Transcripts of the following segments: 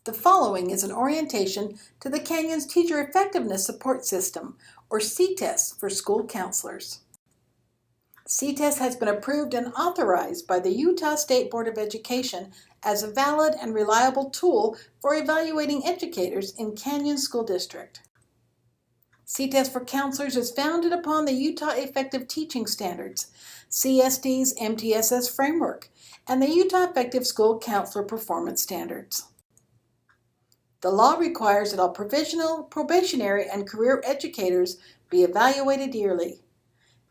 The following is an orientation to the Canyon's Teacher Effectiveness Support System, or CTESS for school counselors. CTESS has been approved and authorized by the Utah State Board of Education as a valid and reliable tool for evaluating educators in Canyon School District. CTESS for Counselors is founded upon the Utah Effective Teaching Standards, CSD's MTSS framework, and the Utah Effective School Counselor Performance Standards. The law requires that all provisional, probationary, and career educators be evaluated yearly.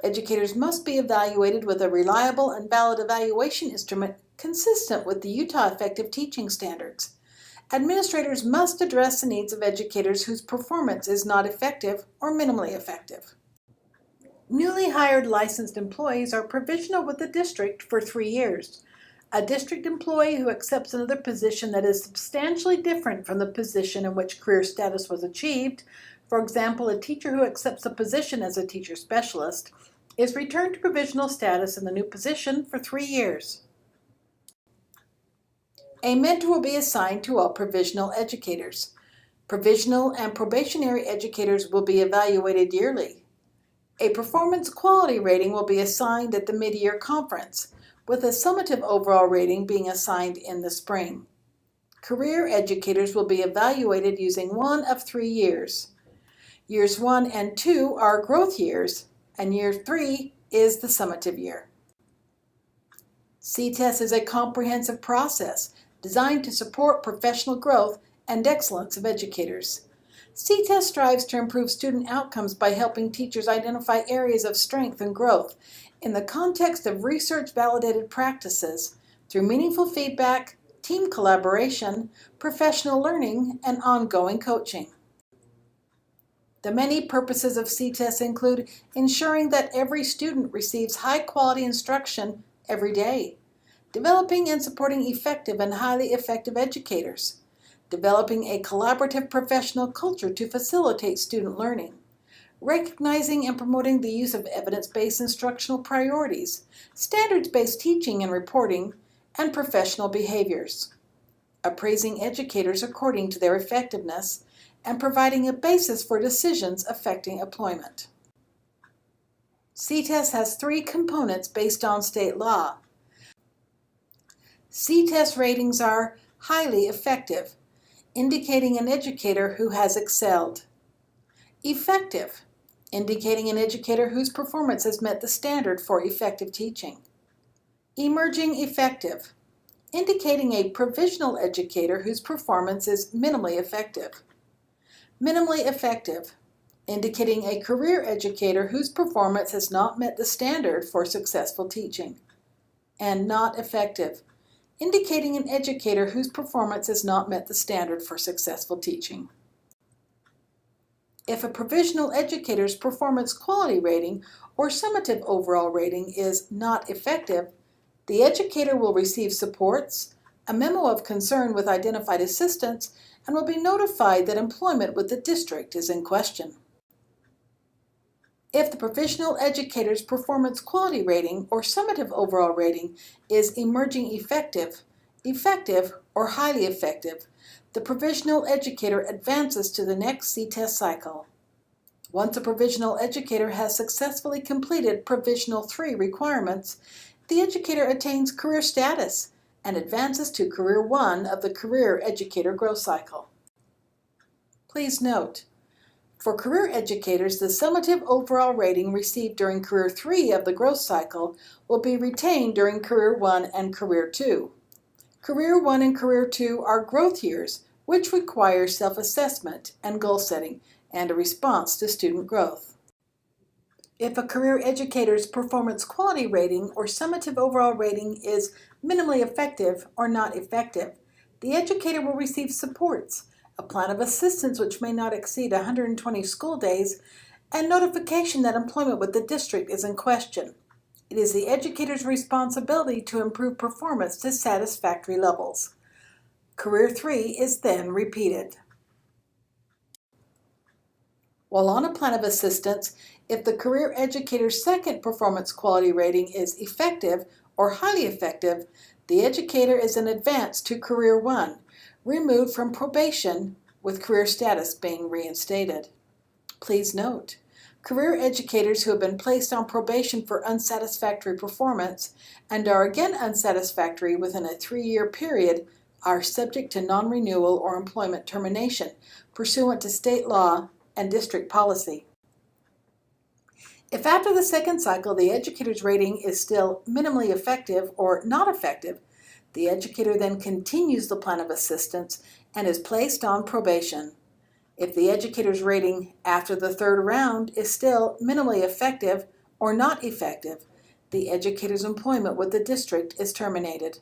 Educators must be evaluated with a reliable and valid evaluation instrument consistent with the Utah Effective Teaching Standards. Administrators must address the needs of educators whose performance is not effective or minimally effective. Newly hired licensed employees are provisional with the district for 3 years. A district employee who accepts another position that is substantially different from the position in which career status was achieved, for example, a teacher who accepts a position as a teacher specialist, is returned to provisional status in the new position for 3 years. A mentor will be assigned to all provisional educators. Provisional and probationary educators will be evaluated yearly. A performance quality rating will be assigned at the mid-year conference, with a summative overall rating being assigned in the spring. Career educators will be evaluated using one of 3 years. Years 1 and 2 are growth years, and year 3 is the summative year. CTESS is a comprehensive process designed to support professional growth and excellence of educators. CTESS strives to improve student outcomes by helping teachers identify areas of strength and growth in the context of research-validated practices through meaningful feedback, team collaboration, professional learning, and ongoing coaching. The many purposes of CTESS include ensuring that every student receives high-quality instruction every day, developing and supporting effective and highly effective educators, developing a collaborative professional culture to facilitate student learning, recognizing and promoting the use of evidence-based instructional priorities, standards-based teaching and reporting, and professional behaviors, appraising educators according to their effectiveness, and providing a basis for decisions affecting employment. CTESS has 3 components based on state law. CTESS ratings are highly effective, indicating an educator who has excelled. Effective, indicating an educator whose performance has met the standard for effective teaching. Emerging effective, indicating a provisional educator whose performance is minimally effective. Minimally effective, indicating a career educator whose performance has not met the standard for successful teaching. And not effective, indicating an educator whose performance has not met the standard for successful teaching. If a provisional educator's performance quality rating or summative overall rating is not effective, the educator will receive supports, a memo of concern with identified assistance, and will be notified that employment with the district is in question. If the provisional educator's performance quality rating or summative overall rating is emerging effective, effective, or highly effective, the provisional educator advances to the next CTESS cycle. Once a provisional educator has successfully completed Provisional 3 requirements, the educator attains career status and advances to Career 1 of the Career Educator Growth Cycle. Please note, for career educators, the summative overall rating received during Career 3 of the growth cycle will be retained during Career 1 and Career 2. Career 1 and Career 2 are growth years, which require self-assessment and goal setting and a response to student growth. If a career educator's performance quality rating or summative overall rating is minimally effective or not effective, the educator will receive supports, a plan of assistance which may not exceed 120 school days, and notification that employment with the district is in question. It is the educator's responsibility to improve performance to satisfactory levels. Career 3 is then repeated. While on a plan of assistance, if the career educator's second performance quality rating is effective or highly effective, the educator is in advance to Career 1, removed from probation with career status being reinstated. Please note, career educators who have been placed on probation for unsatisfactory performance and are again unsatisfactory within a 3-year period are subject to non-renewal or employment termination pursuant to state law and district policy. If after the second cycle the educator's rating is still minimally effective or not effective, the educator then continues the plan of assistance and is placed on probation. If the educator's rating after the third round is still minimally effective or not effective, the educator's employment with the district is terminated.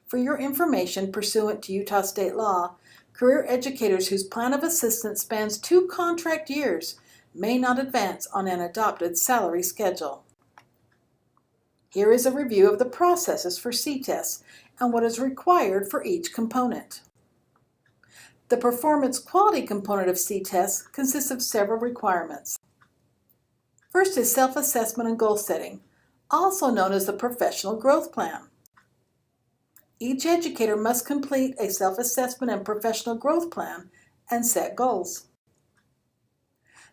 For your information, pursuant to Utah state law, career educators whose plan of assistance spans 2 contract years may not advance on an adopted salary schedule. Here is a review of the processes for CTESS and what is required for each component. The performance quality component of CTESS consists of several requirements. First is self-assessment and goal setting, also known as the professional growth plan. Each educator must complete a self-assessment and professional growth plan and set goals.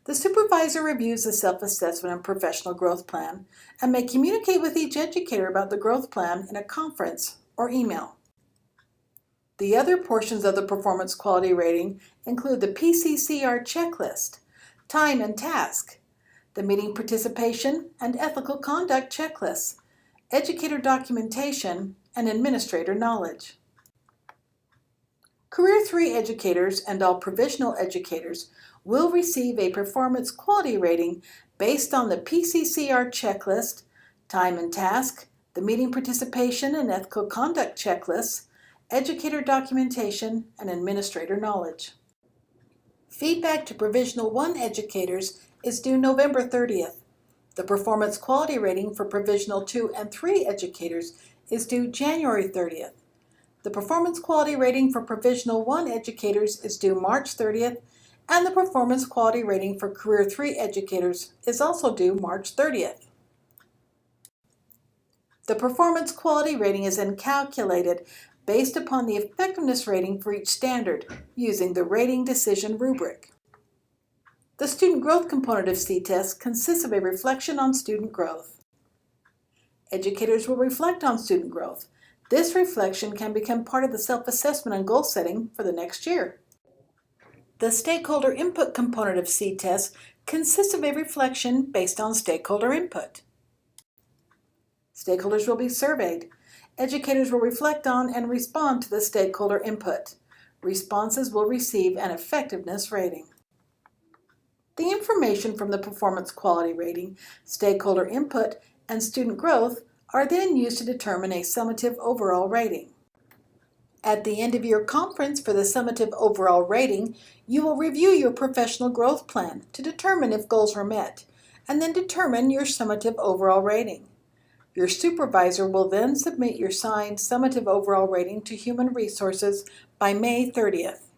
The supervisor reviews the self-assessment and professional growth plan and may communicate with each educator about the growth plan in a conference or email. The other portions of the performance quality rating include the PCCR checklist, time and task, the meeting participation and ethical conduct checklists, educator documentation, and administrator knowledge. Career 3 educators and all provisional educators will receive a performance quality rating based on the PCCR checklist, time and task, the meeting participation and ethical conduct checklists, educator documentation, and administrator knowledge. Feedback to Provisional 1 educators is due November 30th. The performance quality rating for Provisional 2 and 3 educators is due January 30th. The performance quality rating for Provisional 1 educators is due March 30th, and the performance quality rating for Career 3 educators is also due March 30th. The performance quality rating is then calculated based upon the effectiveness rating for each standard using the rating decision rubric. The student growth component of CTESS consists of a reflection on student growth. Educators will reflect on student growth. This reflection can become part of the self-assessment and goal setting for the next year. The stakeholder input component of CTESS consists of a reflection based on stakeholder input. Stakeholders will be surveyed. Educators will reflect on and respond to the stakeholder input. Responses will receive an effectiveness rating. The information from the performance quality rating, stakeholder input, and student growth are then used to determine a summative overall rating. At the end of your conference for the summative overall rating, you will review your professional growth plan to determine if goals were met, and then determine your summative overall rating. Your supervisor will then submit your signed summative overall rating to Human Resources by May 30th.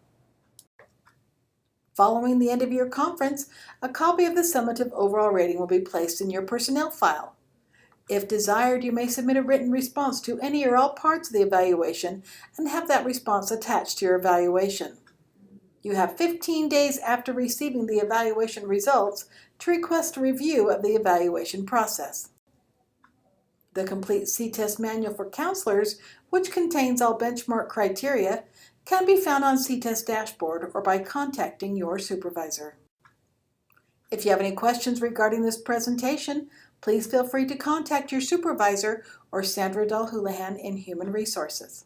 Following the end of your conference, a copy of the summative overall rating will be placed in your personnel file. If desired, you may submit a written response to any or all parts of the evaluation and have that response attached to your evaluation. You have 15 days after receiving the evaluation results to request a review of the evaluation process. The complete CTESS manual for counselors, which contains all benchmark criteria, can be found on CTESS dashboard or by contacting your supervisor. If you have any questions regarding this presentation, please feel free to contact your supervisor or Sandra Dahl-Houlihan in Human Resources.